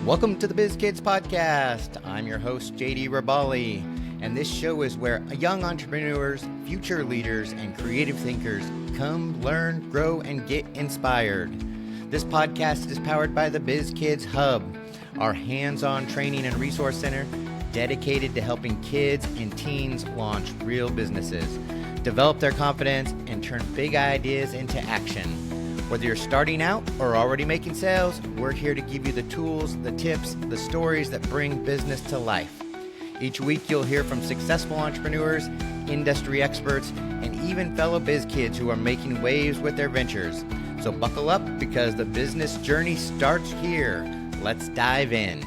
Welcome to the Biz Kidz Podcast. I'm your host, JD Rabali, and this show is where young entrepreneurs, future leaders, and creative thinkers come, learn, grow, and get inspired. This podcast is powered by the Biz Kidz Hub, our hands-on training and resource center dedicated to helping kids and teens launch real businesses, develop their confidence, and turn big ideas into action. Whether you're starting out or already making sales, we're here to give you the tools, the tips, the stories that bring business to life. Each week, you'll hear from successful entrepreneurs, industry experts, and even fellow biz kids who are making waves with their ventures. So buckle up because the business journey starts here. Let's dive in.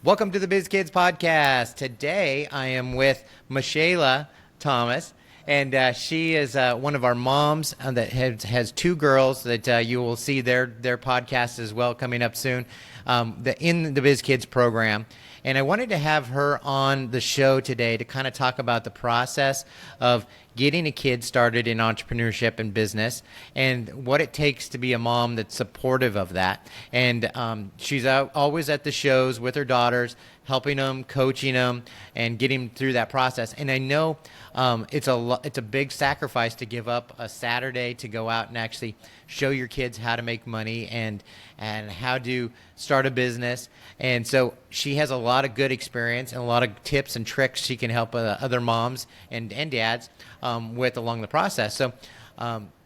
Welcome to the Biz Kidz Podcast. Today, I am with Michaela Thomas. And she is one of our moms that has two girls that you will see their podcast as well coming up soon in the Biz Kidz program. And I wanted to have her on the show today to kind of talk about the process of getting a kid started in entrepreneurship and business and what it takes to be a mom that's supportive of that. And she's always at the shows with her daughters, helping them, coaching them, and getting through that process. And I know it's a big sacrifice to give up a Saturday to go out and actually show your kids how to make money and how to start a business. And so she has a lot of good experience and a lot of tips and tricks she can help other moms and dads with along the process. So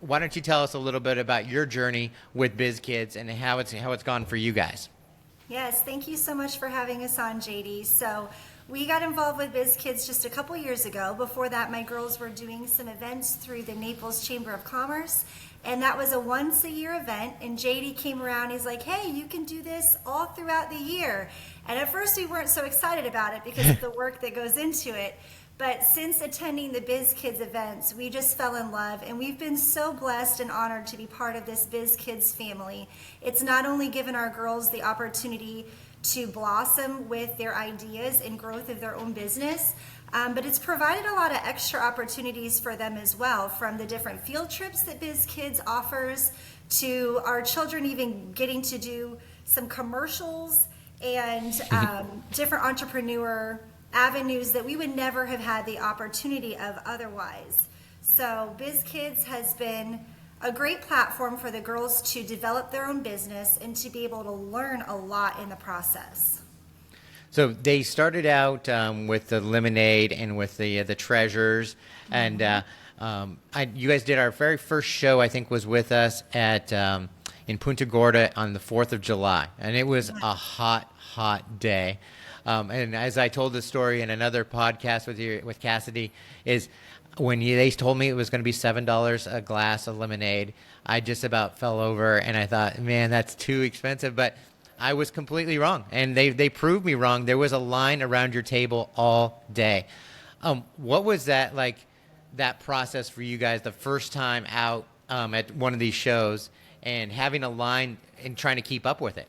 why don't you tell us a little bit about your journey with Biz Kidz and how it's gone for you guys? Yes, thank you so much for having us on, JD. So we got involved with Biz Kidz just a couple years ago. Before that, my girls were doing some events through the Naples Chamber of Commerce, and that was a once-a-year event, and JD came around. He's like, hey, you can do this all throughout the year. And at first, we weren't so excited about it because of the work that goes into it. But since attending the Biz Kidz events, we just fell in love, and we've been so blessed and honored to be part of this Biz Kidz family. It's not only given our girls the opportunity to blossom with their ideas and growth of their own business, but it's provided a lot of extra opportunities for them as well, from the different field trips that Biz Kidz offers to our children even getting to do some commercials and different entrepreneur avenues that we would never have had the opportunity of otherwise. So Biz Kidz has been a great platform for the girls to develop their own business and to be able to learn a lot in the process. So they started out with the lemonade and with the treasures, and you guys did our very first show. I think was with us at in Punta Gorda on the 4th of July, and it was a hot day. And as I told the story in another podcast with Cassidy, is when they told me it was going to be $7 a glass of lemonade, I just about fell over, and I thought, man, that's too expensive. But I was completely wrong, and they proved me wrong. There was a line around your table all day. What was that like? That process for you guys the first time out at one of these shows and having a line and trying to keep up with it?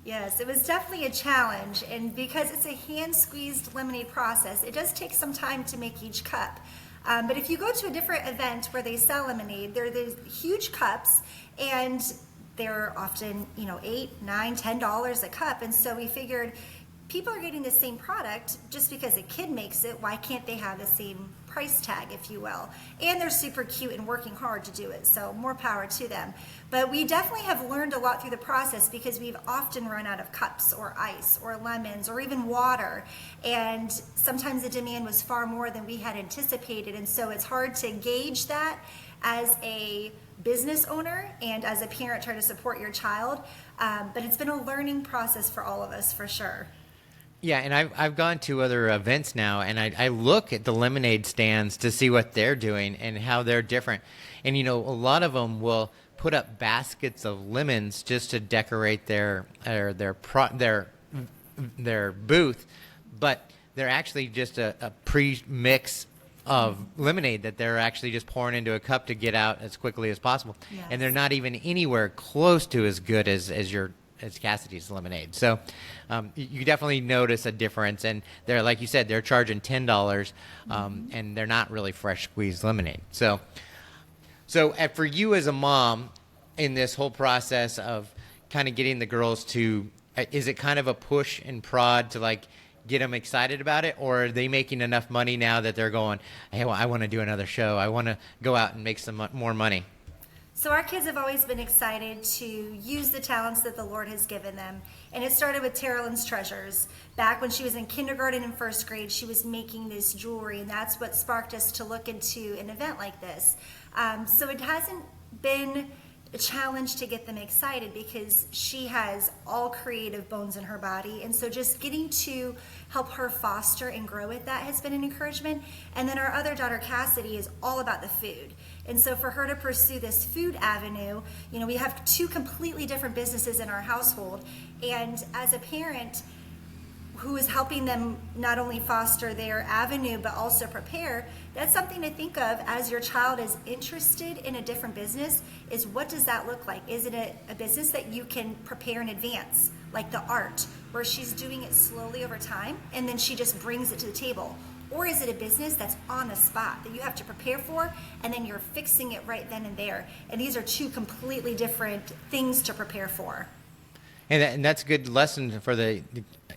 Yes, it was definitely a challenge, and because it's a hand-squeezed lemonade process, it does take some time to make each cup. But if you go to a different event where they sell lemonade, they're these huge cups, and they're often, $8, $9, $10 a cup, and so we figured people are getting the same product just because a kid makes it. Why can't they have the same price tag, if you will? And they're super cute and working hard to do it, so more power to them. But we definitely have learned a lot through the process because we've often run out of cups or ice or lemons or even water, and sometimes the demand was far more than we had anticipated, and so it's hard to gauge that as a business owner and as a parent trying to support your child, but it's been a learning process for all of us for sure. Yeah, and I've gone to other events now, and I look at the lemonade stands to see what they're doing and how they're different. And, a lot of them will put up baskets of lemons just to decorate their booth, but they're actually just a pre-mix of lemonade that they're actually just pouring into a cup to get out as quickly as possible. Yes. And they're not even anywhere close to as good as Cassidy's lemonade. So you definitely notice a difference, and they're, like you said, they're charging $10, and they're not really fresh squeezed lemonade. So for you as a mom, in this whole process of kind of getting the girls to, is it kind of a push and prod to like get them excited about it, or are they making enough money now that they're going, hey, well, I want to do another show, I want to go out and make some more money? So our kids have always been excited to use the talents that the Lord has given them. And it started with Terrell's Treasures. Back when she was in kindergarten and first grade, she was making this jewelry, and that's what sparked us to look into an event like this. So it hasn't been a challenge to get them excited because she has all creative bones in her body, and so just getting to help her foster and grow with that has been an encouragement. And then our other daughter Cassidy is all about the food, and so for her to pursue this food avenue, you know, we have two completely different businesses in our household, and as a parent who is helping them not only foster their avenue but also prepare, that's something to think of as your child is interested in a different business, is what does that look like? Is it a business that you can prepare in advance, like the art, where she's doing it slowly over time and then she just brings it to the table? Or is it a business that's on the spot that you have to prepare for and then you're fixing it right then and there? And these are two completely different things to prepare for. And that's a good lesson for the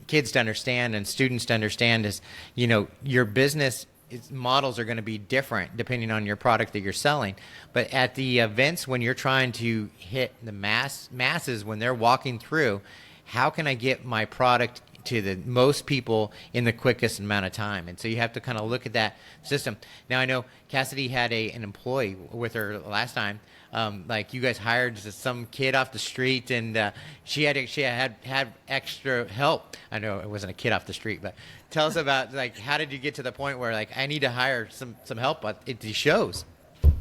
kids to understand and students to understand is, you know, your business models are going to be different depending on your product that you're selling. But at the events, when you're trying to hit the masses, when they're walking through, how can I get my product to the most people in the quickest amount of time? And so you have to kind of look at that system. Now, I know Cassidy had an employee with her last time. Like you guys hired some kid off the street, and she had extra help. I know it wasn't a kid off the street, but tell us about, like, how did you get to the point where, like, I need to hire some help at these shows?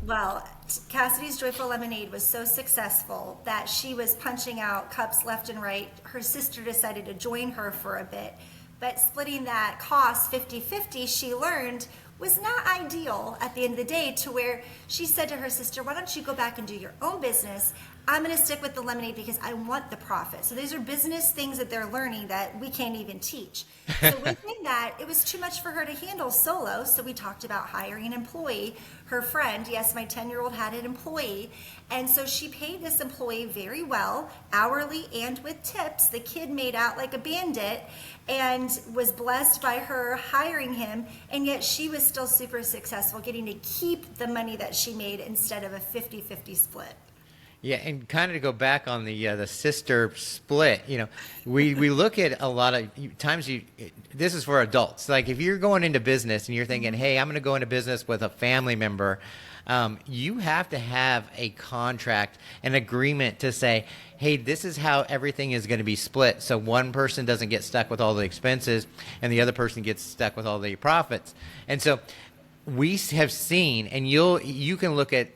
Well, Cassidy's Joyful Lemonade was so successful that she was punching out cups left and right. Her sister decided to join her for a bit, but splitting that cost 50-50, she learned, was not ideal at the end of the day, to where she said to her sister, why don't you go back and do your own business? I'm going to stick with the lemonade because I want the profit. So these are business things that they're learning that we can't even teach. So within that, it was too much for her to handle solo. So we talked about hiring an employee. Her friend, yes, my 10-year-old had an employee. And so she paid this employee very well, hourly and with tips. The kid made out like a bandit and was blessed by her hiring him. And yet she was still super successful, getting to keep the money that she made instead of a 50-50 split. Yeah, and kind of to go back on the sister split, you know, we look at a lot of times this is for adults. Like if you're going into business and you're thinking, hey, I'm going to go into business with a family member, you have to have a contract, an agreement to say, hey, this is how everything is going to be split. So one person doesn't get stuck with all the expenses and the other person gets stuck with all the profits. And so we have seen, and you can look at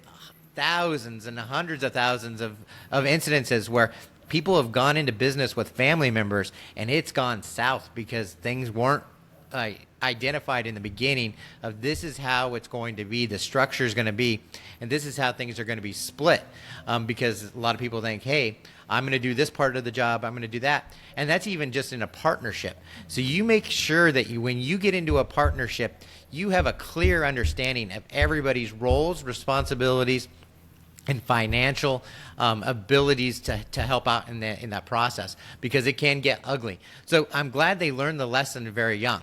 thousands and hundreds of thousands of incidences where people have gone into business with family members and it's gone south because things weren't identified in the beginning of this is how it's going to be, the structure is going to be, and this is how things are going to be split, because a lot of people think, hey, I'm going to do this part of the job, I'm going to do that, and that's even just in a partnership. So you make sure that when you get into a partnership, you have a clear understanding of everybody's roles, responsibilities, and financial abilities to help out in that process, because it can get ugly. So I'm glad they learned the lesson very young.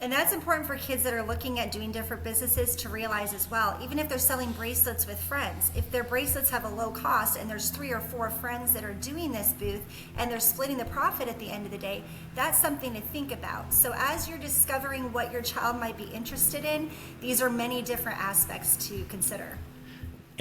And that's important for kids that are looking at doing different businesses to realize as well. Even if they're selling bracelets with friends, if their bracelets have a low cost and there's 3 or 4 friends that are doing this booth and they're splitting the profit at the end of the day, that's something to think about. So as you're discovering what your child might be interested in, these are many different aspects to consider.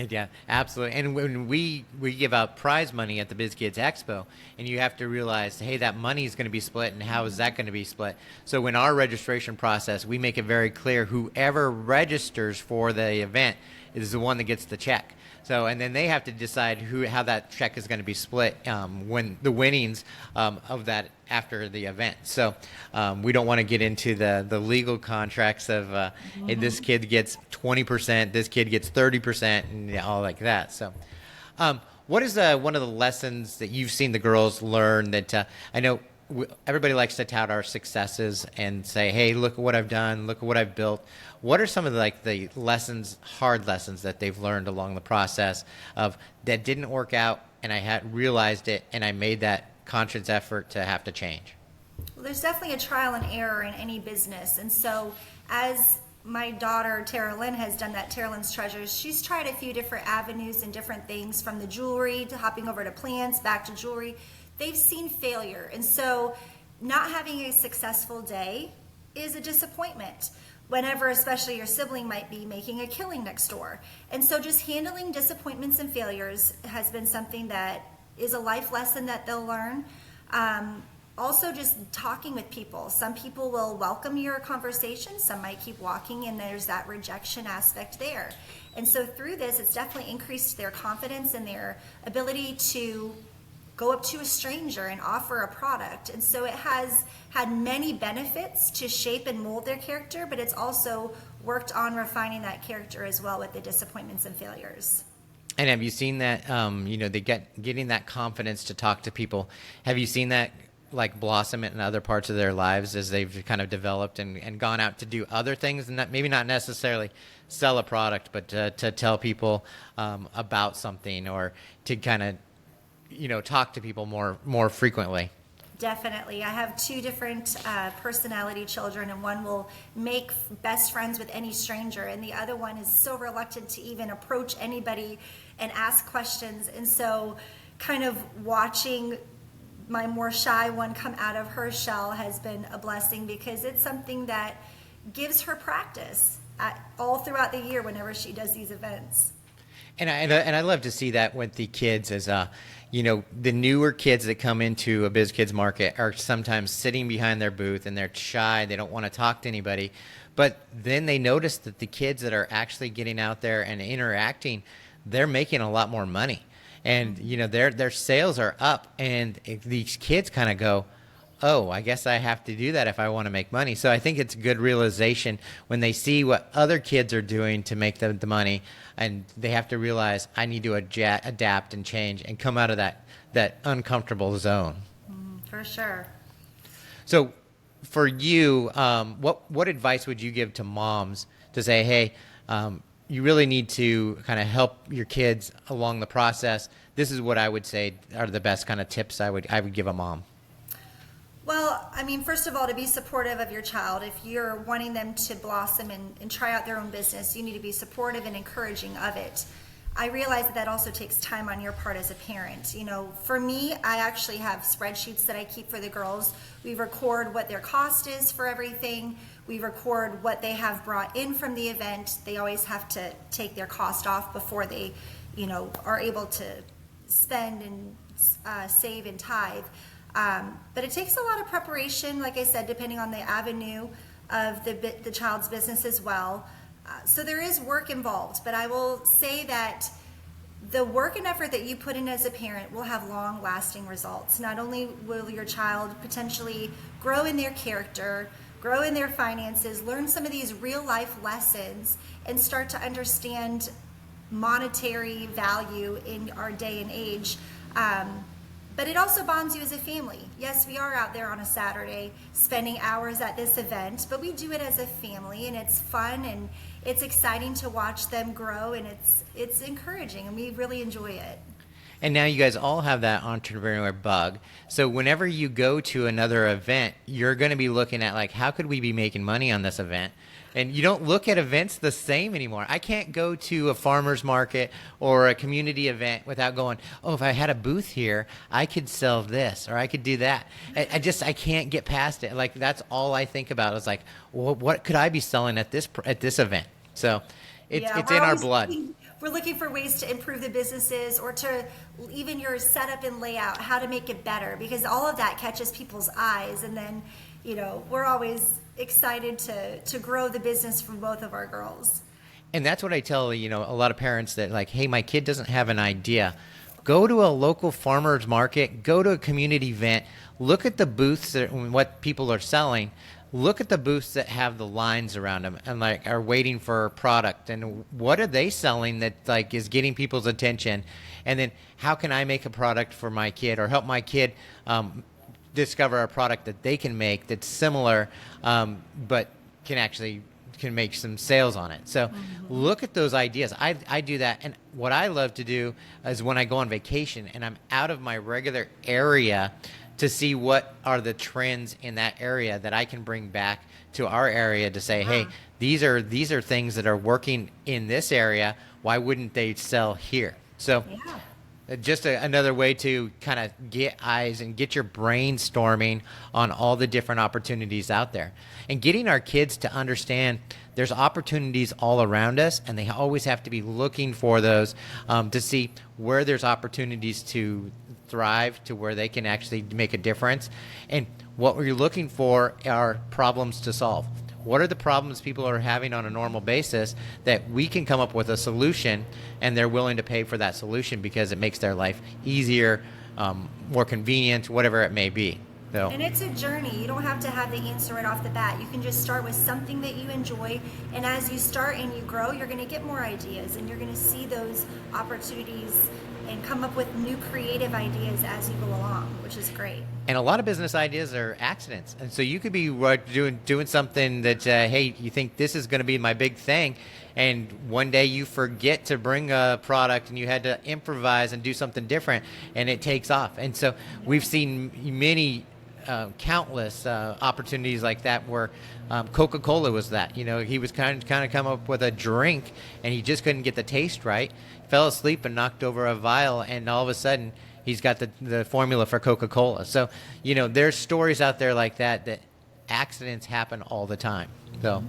Yeah, absolutely. And when we give out prize money at the Biz Kidz Expo, and you have to realize, hey, that money is going to be split, and how is that going to be split? So in our registration process, we make it very clear whoever registers for the event is the one that gets the check. So, and then they have to decide how that check is going to be split when the winnings of that after the event. So we don't want to get into the legal contracts of hey, this kid gets 20%, this kid gets 30%, and all like that. So what is one of the lessons that you've seen the girls learn that I know everybody likes to tout our successes and say, hey, look at what I've done, look at what I've built. What are some of the lessons, hard lessons that they've learned along the process of that didn't work out, and I had realized it, and I made that conscious effort to have to change? Well, there's definitely a trial and error in any business. And so as my daughter, Tara Lynn, has done that, Tara Lynn's Treasures, she's tried a few different avenues and different things, from the jewelry to hopping over to plants, back to jewelry. They've seen failure. And so not having a successful day is a disappointment whenever, especially your sibling might be making a killing next door. And so just handling disappointments and failures has been something that is a life lesson that they'll learn. Also, just talking with people. Some people will welcome your conversation, some might keep walking, and there's that rejection aspect there. And so through this, it's definitely increased their confidence and their ability to go up to a stranger and offer a product. And so it has had many benefits to shape and mold their character, but it's also worked on refining that character as well with the disappointments and failures. And have you seen that, getting that confidence to talk to people, have you seen that like blossom in other parts of their lives as they've kind of developed and gone out to do other things, and maybe not necessarily sell a product, but to tell people about something, or to kind of, talk to people more frequently? Definitely. I have two different personality children, and one will make best friends with any stranger, and the other one is so reluctant to even approach anybody and ask questions. And so kind of watching my more shy one come out of her shell has been a blessing, because it's something that gives her practice all throughout the year whenever she does these events. And I love to see that with the kids, as the newer kids that come into a Biz Kidz market are sometimes sitting behind their booth and they're shy, they don't want to talk to anybody, but then they notice that the kids that are actually getting out there and interacting, they're making a lot more money. And, their sales are up, and these kids kind of go, oh, I guess I have to do that if I want to make money. So I think it's a good realization when they see what other kids are doing to make the money, and they have to realize, I need to adapt and change and come out of that uncomfortable zone. For sure. So for you, what advice would you give to moms to say, hey, you really need to kind of help your kids along the process? This is what I would say are the best kind of tips I would give a mom. Well, I mean, first of all, to be supportive of your child. If you're wanting them to blossom and try out their own business, you need to be supportive and encouraging of it. I realize that also takes time on your part as a parent. For me, I actually have spreadsheets that I keep for the girls. We record what their cost is for everything. We record what they have brought in from the event. They always have to take their cost off before they, are able to spend and save and tithe. But it takes a lot of preparation, like I said, depending on the avenue of the child's business as well. So there is work involved, but I will say that the work and effort that you put in as a parent will have long-lasting results. Not only will your child potentially grow in their character, grow in their finances, learn some of these real-life lessons, and start to understand monetary value in our day and age, but it also bonds you as a family. Yes, we are out there on a Saturday spending hours at this event, but we do it as a family, and it's fun and it's exciting to watch them grow, and it's encouraging, and we really enjoy it. And now you guys all have that entrepreneur bug. So whenever you go to another event, you're going to be looking at, like, how could we be making money on this event? And you don't look at events the same anymore. I can't go to a farmer's market or a community event without going, oh, if I had a booth here, I could sell this or I could do that. I can't get past it. Like, that's all I think about is, like, well, what could I be selling at this event? So it's in our blood. We're looking for ways to improve the businesses, or to even your setup and layout, how to make it better, because all of that catches people's eyes. And then, we're always excited to grow the business for both of our girls. And that's what I tell, a lot of parents that, like, hey, my kid doesn't have an idea. Go to a local farmer's market, go to a community event, look at the booths and what people are selling. Look at the booths that have the lines around them and, like, are waiting for a product, and what are they selling that, like, is getting people's attention? And then how can I make a product for my kid or help my kid discover a product that they can make that's similar, but can make some sales on it. So look at those ideas. I do that. And what I love to do is when I go on vacation and I'm out of my regular area, to see what are the trends in that area that I can bring back to our area to say, hey, these are things that are working in this area. Why wouldn't they sell here? So just another way to kind of get eyes and get your brainstorming on all the different opportunities out there. And getting our kids to understand there's opportunities all around us, and they always have to be looking for those to see where there's opportunities to thrive, to where they can actually make a difference. And what we're looking for are problems to solve. What are the problems people are having on a normal basis that we can come up with a solution, and they're willing to pay for that solution because it makes their life easier, more convenient, whatever it may be. So. And it's a journey. You don't have to have the answer right off the bat. You can just start with something that you enjoy, and as you start and you grow, you're going to get more ideas, and you're going to see those opportunities and come up with new creative ideas as you go along, which is great. And a lot of business ideas are accidents. And so you could be doing something that, hey, you think this is going to be my big thing, and one day you forget to bring a product and you had to improvise and do something different, and it takes off. And so we've seen many countless opportunities like that where Coca-Cola was that. You know, he was kind of come up with a drink, and he just couldn't get the taste right. Fell asleep and knocked over a vial, and all of a sudden he's got the formula for Coca-Cola. So, you know, there's stories out there like that accidents happen all the time. So.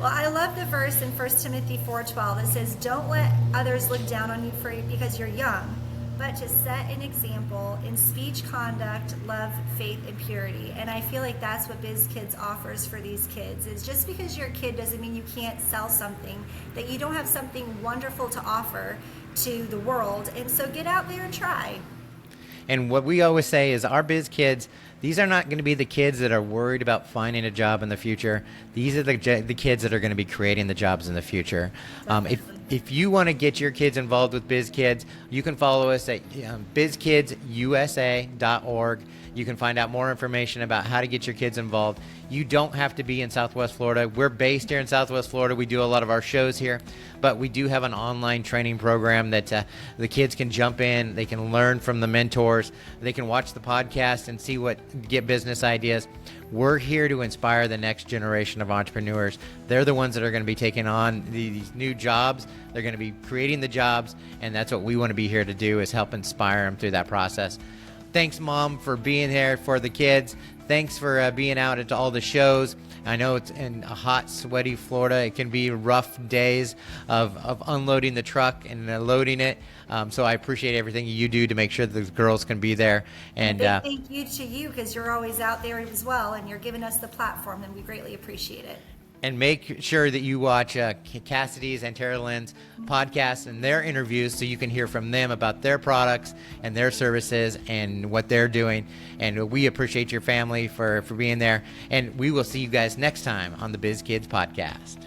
Well, I love the verse in 1 Timothy 4:12 that says, "Don't let others look down on you because you're young, but to set an example in speech, conduct, love, faith, and purity." And I feel like that's what Biz Kidz offers for these kids. Is just because you're a kid doesn't mean you can't sell something, that you don't have something wonderful to offer to the world. And so get out there and try. And what we always say is our Biz Kids, these are not going to be the kids that are worried about finding a job in the future. These are the kids that are going to be creating the jobs in the future. If you want to get your kids involved with Biz Kids, you can follow us at bizkidsusa.org. You can find out more information about how to get your kids involved. You don't have to be in Southwest Florida. We're based here in Southwest Florida. We do a lot of our shows here, but we do have an online training program that the kids can jump in. They can learn from the mentors. They can watch the podcast and see get business ideas. We're here to inspire the next generation of entrepreneurs. They're the ones that are going to be taking on these new jobs. They're going to be creating the jobs, and that's what we want to be here to do, is help inspire them through that process. Thanks, Mom, for being here for the kids. Thanks for being out at all the shows. I know it's in a hot, sweaty Florida. It can be rough days of unloading the truck and loading it. So I appreciate everything you do to make sure that the girls can be there. And thank you to you, because you're always out there as well, and you're giving us the platform, and we greatly appreciate it. And make sure that you watch Cassidy's and Tara Lynn's podcasts and their interviews so you can hear from them about their products and their services and what they're doing. And we appreciate your family for being there. And we will see you guys next time on the Biz Kidz Podcast.